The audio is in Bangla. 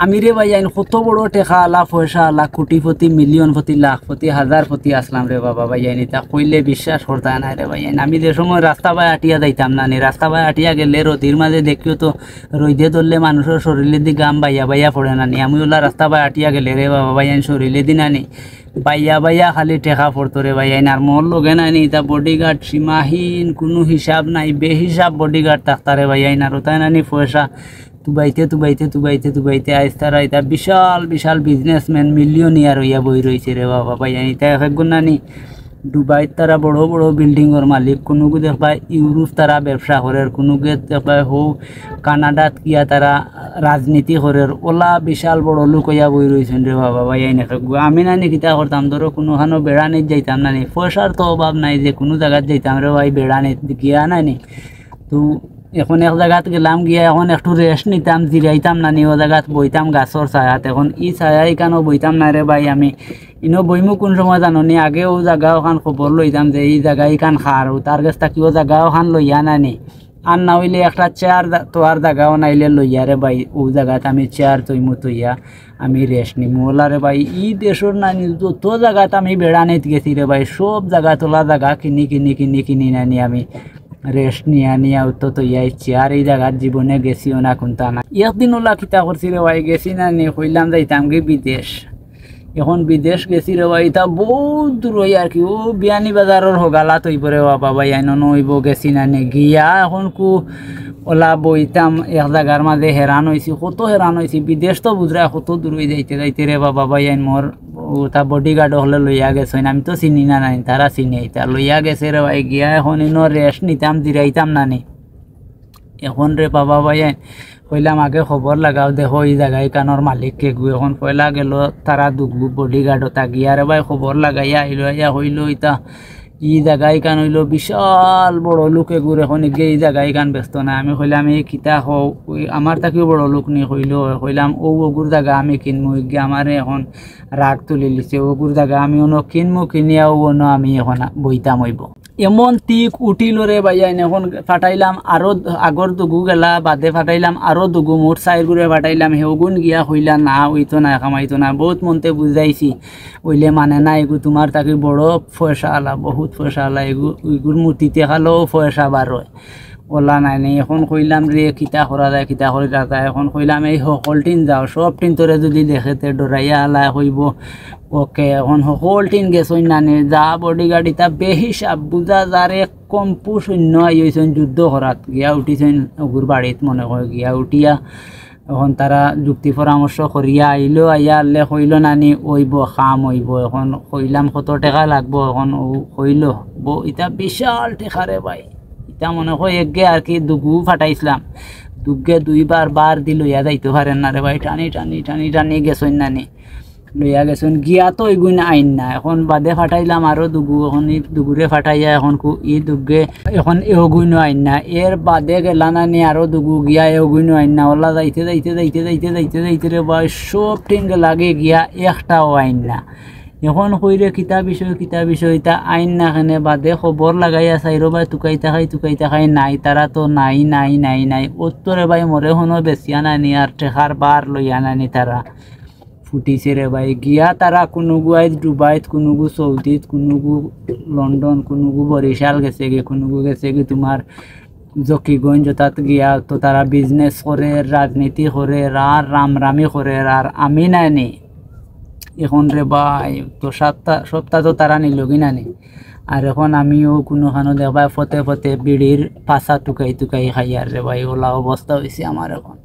আমি রে ভাই আইন কত বড় টেকা আলা পয়সা আলা কোটিপতি মিলিয়নপতি লাখপতি হাজারপতি আসলাম রে বাবা ভাই আইন এটা কইলে বিশ্বাস করতে না রে ভাই আইন আমি যে সময় রাস্তা বাই আটিয়া যাইতাম না নি রাস্তা বাই আটিয়া গেলে রোদির মাঝে দেখিও তো রইদে ধরলে মানুষের শরীরের দিকে গাম বাইয়া বাইয়া পড়ে না নি আমি ওলা রাস্তা বাই আটিয়া গেলে রে বাবা ভাই আইন শরীরের দিন আনি বাইয়া বাইয়া খালি টেকা পড়তো রে ভাই আইন আর মোর লগে নানি এটা বডিগার্ড সীমাহীন কোনো হিসাব নাই বেহিসাব বডিগার্ড থাকতারে ভাই আইন আর ওটাই নানি পয়সা তুবাইতে আইস তারা এটা বিশাল বিশাল বিজনেসম্যান মিলিয়নিয়ার হইয়া বই রয়েছে রে বাবা ভাই এটা একগুণ নানি দুবাইত তারা বড় বড় বিল্ডিংয়ের মালিক কোনোগু দেখবা ইউরোপ তারা ব্যবসা করে কোনোগে দেখবা হো কানাডাত কিয়া তারা রাজনীতি করে ওলা বিশাল বড় লোক হইয়া বই রয়েছেন রে বাবা ভাই এনে আমি নানি কিতা করতাম ধরো কোনোখানো বেড়ানিত যাইতাম নানি পয়সার তো অভাব নাই যে কোনো জায়গাত যাইতাম রে ভাই বেড়ানিত গিয়া নানি তো এখন এক জায়গাত গেলাম গিয়া এখন একটু রেস্ট নিতাম জিরাইতাম না ও জায়গাত বইতাম গাছর ছায়াত এখন ই ছায়া কেন বইতাম না রে ভাই আমি ইনো বইমু কোন সময় জানি আগে ও জায়গা ওখান খবর লইতাম যে এই জায়গা ইখান খার তার কাছ থাকি ও জায়গা ওখান লইয়া নানি আর না হইলে একটা চেয়ার তোয়ার জায়গাও নাইলে লইয়া রে ভাই ও জায়গাত আমি চেয়ার তৈমু তৈয়া আমি রেস্ট নিমু ওলা রে ভাই ই দেশের নানি যত জায়গাত আমি বেড়ানিত গেছি রে ভাই সব জায়গা তোলা জায়গা কিনি নানি আমি রেস্ট নিয়া তো ইয়াই চেয়ার এই জায়গার জীবনে গেছিও না কোনটা না একদিন ওলা কিতা করছি রে ভাই গেছি না নি কইলাম যাইতাম কি বিদেশ এখন বিদেশ গেছি রে ভাই তা বহুত দূর হই আর কি ও বিয়ানি বাজারের হোগালা তৈব রে বাবা ভাই আইন নইব গেছি না নি গিয়া এখন কু ওলা বইতাম এক জায়গার মাঝে হেরান হয়েছি কত হেরান হয়েছি বিদেশ তো বুঝরা কত দূর হয়ে যাইতে রে বাবা ভাই আইন মোর তা বডিগার্ড হলে লইয়া গেছে আমি তো চিনি না নাই তারা চিনি তা লইয়া গেছে রে ভাই গিয়া এখন ইনো রেস্ট নিতাম জিরাইতাম নানি এখন রে বাবা ভাই আইন কইলাম আগে খবর লাগাও দেখো এই জায়গায় কানোর মালিককে গু এখন পয়লা গেল তারা দুগু বডিগার্ড তা গিয়া রে ভাই খবর লাগাইয়া আইলো আইয়া হইল ইতা ই জায়গায় কান হইল বিশাল বড় লোকে ঘুরে এখন গিয়ে এই জায়গায় কান ব্যস্ত না আমি কইলাম এই কিতা হও আমার তাকেও বড় লোক নি কইলাম ও ওগুর জায়গা আমি কিনবো গিয়ে আমার এখন রাগ তুলি লিছে ওগুর জায়গা আমি অন্য কিনবো কিনিয়াও অন্য আমি এখন বইতাম হইব এমন তিক উঠিল রে ভাইয়াইন এখন ফাটাইলাম আরো আগর দুগু গেলা বাদে ফাটাইলাম আরো দুগু মোট সাইড ঘুরে ফাটাইলাম হেগুন গিয়া হইলা না হইতো না কামাইতো না বহুত মনতে বুঝাইছি ওইলে মানে না এগু তোমার তাকে বড় পয়সা আলা বহুত পয়সা আলা এগুর মূর্তিতে খালেও পয়সা বার হয় ওলা নাই নাই এখন কইলাম রে কিতা করা যায় কিতা করে যায় এখন কইলাম এই সকল টিন যাও সব টিন তোরে যদি দেখেতে ডরাইয়া আলা হইব ওকে এখন সকল টিন গেছই নানে যা বডিগার্ড ইতা বেহিসাব বুঝা যারে কম্পু শূন্য আইছেন যুদ্ধ করাত গিয়া উঠিছেন ওগুর বাড়িত মনে হয় গিয়া উঠিয়া এখন তারা যুক্তি পরামর্শ করিয়া আইলো আইয়া আনলে কইল নানি ওইব খাম হইব এখন কইলাম কত টাকা লাগবো এখন ও কইল ইতা বিশাল টাকা রে ভাই ইতা মনে হয় একগে আর কি দুগু ফাটাইছিলাম দুগে দুইবার বার দি লইয়া যাইতে পারেন না রে ভাই টানি গেছইন নানি লইয়া গেছেন গিয়া তো এগুন আইন না এখন বাদে ফাটাইলাম আরো দুগু এখন দুগুরে ফাটাইয়া এখন ই দুগে এখন এগুন আইন না এর বাদে গেলা নানি আরো দুগু গিয়া এগুন আইন না ওলা যাইতে রে ভাই সব টিন লাগে গিয়া একটাও আইন না এখন কইরে কিতা বিষয় তা আইন না খানে বাদে খবর লাগাইয়া চাইরো ভাই টুকাই থাকাই নাই তারা তো নাই উত্তরে ভাই মরে হনো বেচিয়া নানি আর টেকার বার লইয়া নানি তারা ফুটিছে রে ভাই গিয়া তারা কোনোগু আইজ ডুবাইত কোনোগু সৌদিত কোনোগু লন্ডন কোনোগু বরিশাল গেছে গে কোনোগু গেছে গে তোমার জকিগঞ্জ তাত গিয়া তো তারা বিজনেস করে রাজনীতি করে আর রামরামি করে আর আমি নানি এখন রে ভাই তো সপ্তাহ তো তারা নিলগি নানি আর এখন আমিও কোনোখানো দেখবা ফতে বিড়ির পাশা টুকাই খাই আর রে ভাই ওলা অবস্থা হয়েছে আমার এখন।